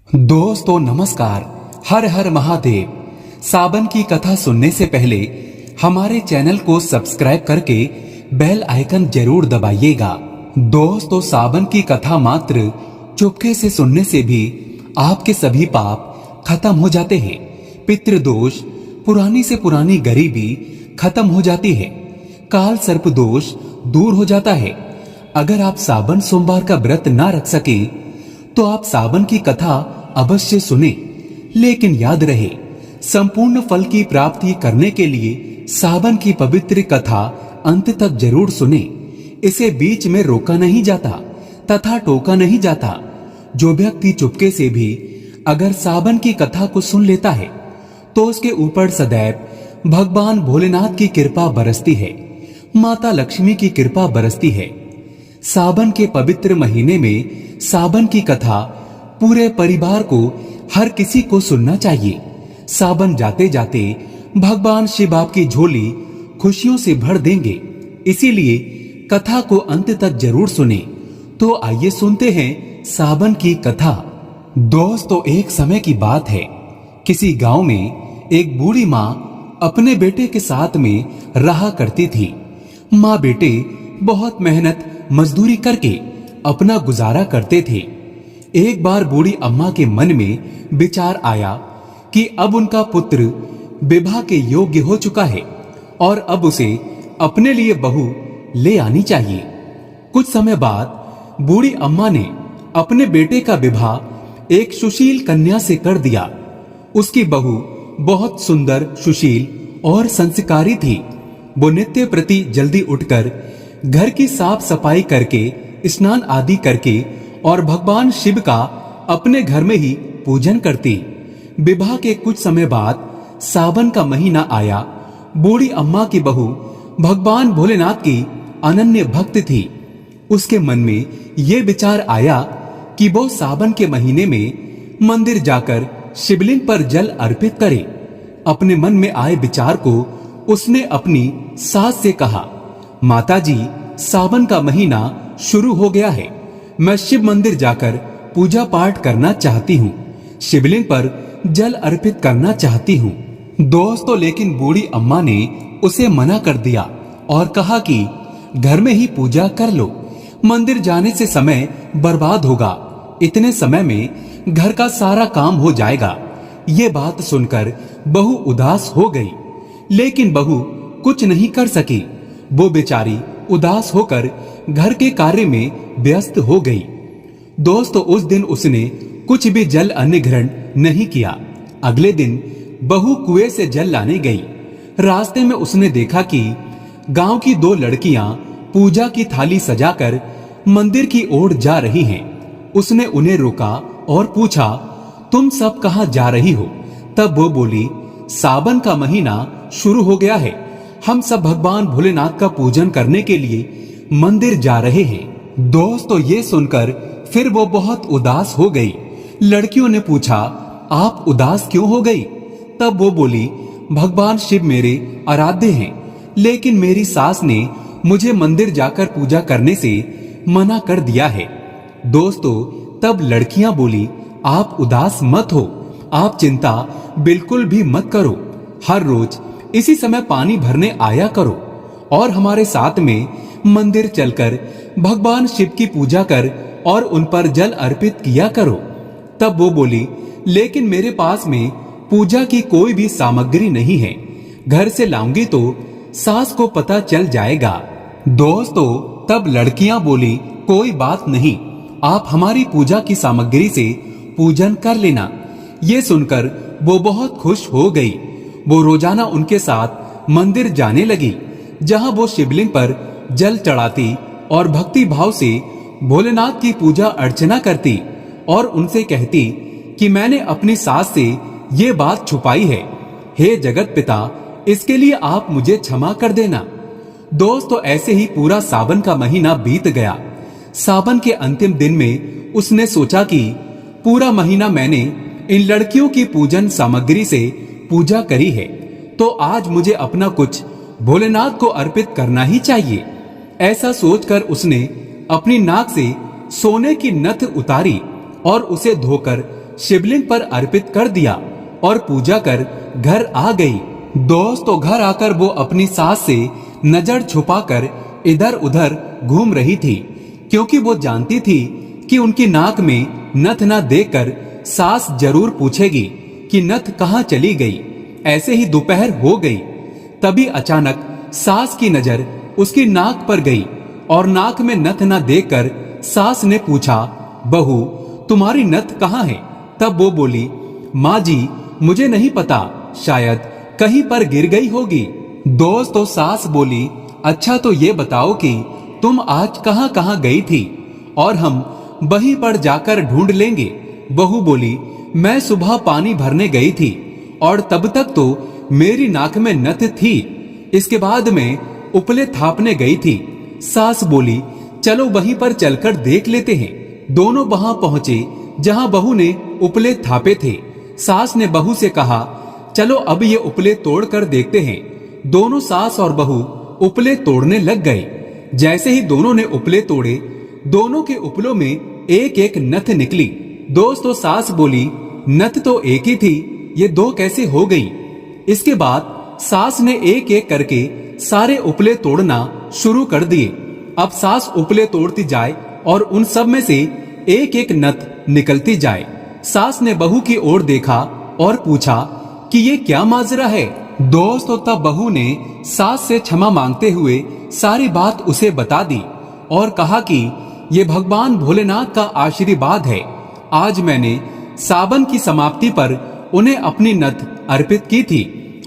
दोस्तों नमस्कार। हर हर महादेव। सावन की कथा सुनने से पहले हमारे चैनल को सब्सक्राइब करके बेल आइकन जरूर दबाइएगा। दोस्तों सावन की कथा मात्र चुपके से सुनने से भी आपके सभी पाप खत्म हो जाते हैं। पितृदोष, पुरानी से पुरानी गरीबी खत्म हो जाती है। काल सर्प दोष दूर हो जाता है। अगर आप सावन सोमवार का व्रत ना रख सके तो आप सावन की कथा अवश्य सुने, लेकिन याद रहे संपूर्ण फल की प्राप्ति करने के लिए सावन की पवित्र कथा अंत तक जरूर सुने। इसे बीच में रोका नहीं जाता तथा टोका नहीं जाता। जो व्यक्ति चुपके से भी अगर सावन की कथा को सुन लेता है तो उसके ऊपर सदैव भगवान भोलेनाथ की कृपा बरसती है, माता लक्ष्मी की कृपा बरसती है। सावन के पवित्र महीने में सावन की कथा पूरे परिवार को, हर किसी को सुनना चाहिए। सावन जाते जाते भगवान शिव आपकी झोली खुशियों से भर देंगे, इसीलिए कथा को अंत तक जरूर सुने। तो आइए सुनते हैं सावन की कथा। दोस्तों एक समय की बात है, किसी गांव में एक बूढ़ी माँ अपने बेटे के साथ में रहा करती थी। माँ बेटे बहुत मेहनत मजदूरी करके अपना गुजारा करते थे। एक बार बूढ़ी अम्मा के मन में विचार आया कि अब उनका पुत्र विवाह के योग्य हो चुका है और अब उसे अपने लिए बहू ले आनी चाहिए। कुछ समय बाद बूढ़ी अम्मा ने अपने बेटे का विवाह एक सुशील कन्या से कर दिया। उसकी बहू बहुत सुंदर, सुशील और संस्कारी थी। वो नित्य प्रति जल्दी उठकर घर की साफ सफाई करके, स्नान आदि करके और भगवान शिव का अपने घर में ही पूजन करती। विवाह के कुछ समय बाद सावन का महीना आया। बूढ़ी अम्मा की बहू भगवान भोलेनाथ की अनन्य भक्त थी। उसके मन में ये विचार आया कि वो सावन के महीने में मंदिर जाकर शिवलिंग पर जल अर्पित करे। अपने मन में आए विचार को उसने अपनी सास से कहा, माताजी, सावन का महीना शुरू हो गया है। मैं शिव मंदिर जाकर पूजा पाठ करना चाहती हूँ, शिवलिंग पर जल अर्पित करना चाहती हूँ। दोस्तों लेकिन बूढ़ी अम्मा ने उसे मना कर दिया और कहा कि घर में ही पूजा कर लो, मंदिर जाने से समय बर्बाद होगा। इतने समय में घर का सारा काम हो जाएगा। ये बात सुनकर बहू उदास हो गई, लेकिन बहू कुछ नहीं कर सकी। वो बेचारी उदास होकर घर के कार्य में व्यस्त हो गई। दोस्तों उस दिन उसने कुछ भी जल अन्न ग्रहण नहीं किया। अगले दिन बहू कुएं से जल लाने गई। रास्ते में उसने देखा कि गांव की दो लड़कियां पूजा की थाली सजाकर मंदिर की ओर जा रही हैं। उसने उन्हें रोका और पूछा, तुम सब कहां जा रही हो? तब वो बोली, सावन का महीना शुरू हो गया है, हम सब भगवान भोलेनाथ का पूजन करने के लिए मंदिर जा रहे हैं। दोस्तों ये सुनकर फिर वो बहुत उदास हो गई। लड़कियों ने पूछा, आप उदास क्यों हो गई? तब वो बोली, भगवान शिव मेरे आराध्य हैं, लेकिन मेरी सास ने मुझे मंदिर जाकर पूजा करने से मना कर दिया है। दोस्तों तब लड़कियां बोली, आप उदास मत हो, आप चिंता बिल्कुल भी मत करो। हर रोज इसी समय पानी भरने आया करो और हमारे साथ में मंदिर चलकर भगवान शिव की पूजा कर और उन पर जल अर्पित किया करो। तब वो बोली, लेकिन मेरे पास में पूजा की कोई भी सामग्री नहीं है, घर से लाऊंगी तो सास को पता चल जाएगा। दोस्तों तब लड़कियां बोली, कोई बात नहीं, आप हमारी पूजा की सामग्री से पूजन कर लेना। ये सुनकर वो बहुत खुश हो गई। वो रोजाना उनके साथ मंदिर जाने लगी, जहां वो शिवलिंग पर जल चढ़ाती और भक्ति भाव से भोलेनाथ की पूजा अर्चना करती और उनसे कहती कि मैंने अपनी सास से ये बात छुपाई है। हे जगत पिता, इसके लिए आप मुझे क्षमा कर देना। दोस्तों ऐसे ही पूरा सावन का महीना बीत गया। सावन के अंतिम दिन में उसने सोचा कि पूरा महीना मैंने इन लड़कियों की पूजन सामग्री से पूजा करी है, तो आज मुझे अपना कुछ भोलेनाथ को अर्पित करना ही चाहिए। ऐसा सोचकर उसने अपनी नाक से सोने की नथ उतारी और उसे धोकर शिवलिंग पर अर्पित कर दिया और पूजा कर घर आ गई। दोस्तों घर आकर वो अपनी सास से नजर छुपाकर इधर उधर घूम रही थी, क्योंकि वो जानती थी कि उनकी नाक में नथ न देखकर सास जरूर पूछेगी कि नथ कहाँ चली गई। ऐसे ही दोपहर हो गई, तभी अचानक सास की नजर उसकी नाक पर गई और नाक में नथ न देखकर सास ने पूछा, बहू तुम्हारी नथ कहाँ है? तब वो बोली, माँ जी मुझे नहीं पता, शायद कहीं पर गिर गई होगी। दोस्तों सास बोली, अच्छा तो ये बताओ कि तुम आज कहाँ कहाँ गई थी और हम वहीं पर जाकर ढूंढ लेंगे। बहू बोली, मैं सुबह पानी भरने गई थी और तब तक तो मेरी नाक में नथ थी, इसके बाद मैं उपले थापने गई थी। सास बोली, चलो वहीं पर चलकर देख लेते हैं। दोनों वहां पहुंचे जहां बहू ने उपले थापे थे। सास ने बहू से कहा, चलो अब ये उपले तोड़ कर देखते हैं। दोनों सास और बहू उपले तोड़ने लग गए। जैसे ही दोनों ने उपले तोड़े, दोनों के उपलों में एक एक नथ निकली। दोस्तों सास बोली, नथ तो एक ही थी, ये दो कैसे हो गई? इसके बाद सास ने एक एक करके सारे उपले तोड़ना शुरू कर दिए। अब सास उपले तोड़ती जाए और उन सब में से एक एक नथ निकलती जाए। सास ने बहू की ओर देखा और पूछा कि ये क्या माजरा है? दोस्तों तब बहू ने सास से क्षमा मांगते हुए सारी बात उसे बता दी और कहा कि ये भगवान भोलेनाथ का आशीर्वाद है। आज मैंने सावन की समाप्ति पर उन्हें अपनी नथ अर्पित की थी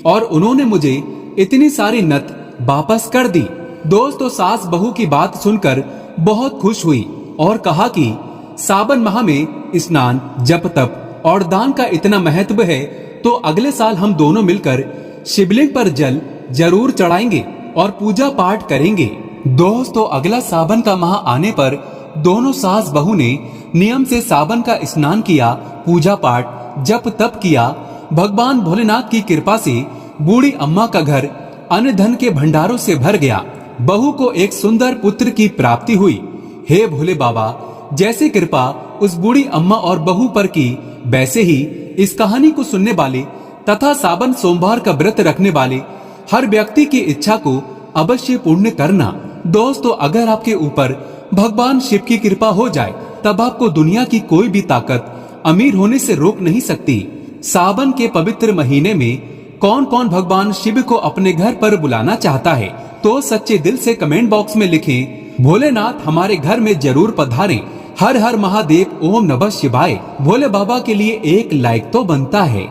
और उन्होंने मुझे इतनी सारी नथ वापस कर दी। दोस्तों सास बहू की बात सुनकर बहुत खुश हुई और कहा कि सावन माह में स्नान, जप तप और दान का इतना महत्व है तो अगले साल हम दोनों मिलकर शिवलिंग पर जल जरूर चढ़ाएंगे और पूजा पाठ करेंगे। दोस्तों अगला सावन का माह आने पर दोनों सास बहू ने नियम से सावन का स्नान किया, पूजा पाठ जप तप किया। भगवान भोलेनाथ की कृपा से बूढ़ी अम्मा का घर अन्न धन के भंडारों से भर गया। बहू को एक सुंदर पुत्र की प्राप्ति हुई। हे भोले बाबा, जैसे कृपा उस बूढ़ी अम्मा और बहू पर की, वैसे ही इस कहानी को सुनने वाले तथा सावन सोमवार का व्रत रखने वाले हर व्यक्ति की इच्छा को अवश्य पूर्ण करना। दोस्तों अगर आपके ऊपर भगवान शिव की कृपा हो जाए तब आपको दुनिया की कोई भी ताकत अमीर होने से रोक नहीं सकती। सावन के पवित्र महीने में कौन कौन भगवान शिव को अपने घर पर बुलाना चाहता है तो सच्चे दिल से कमेंट बॉक्स में लिखें, भोलेनाथ हमारे घर में जरूर पधारें। हर हर महादेव, ओम नमः शिवाय। भोले बाबा के लिए एक लाइक तो बनता है।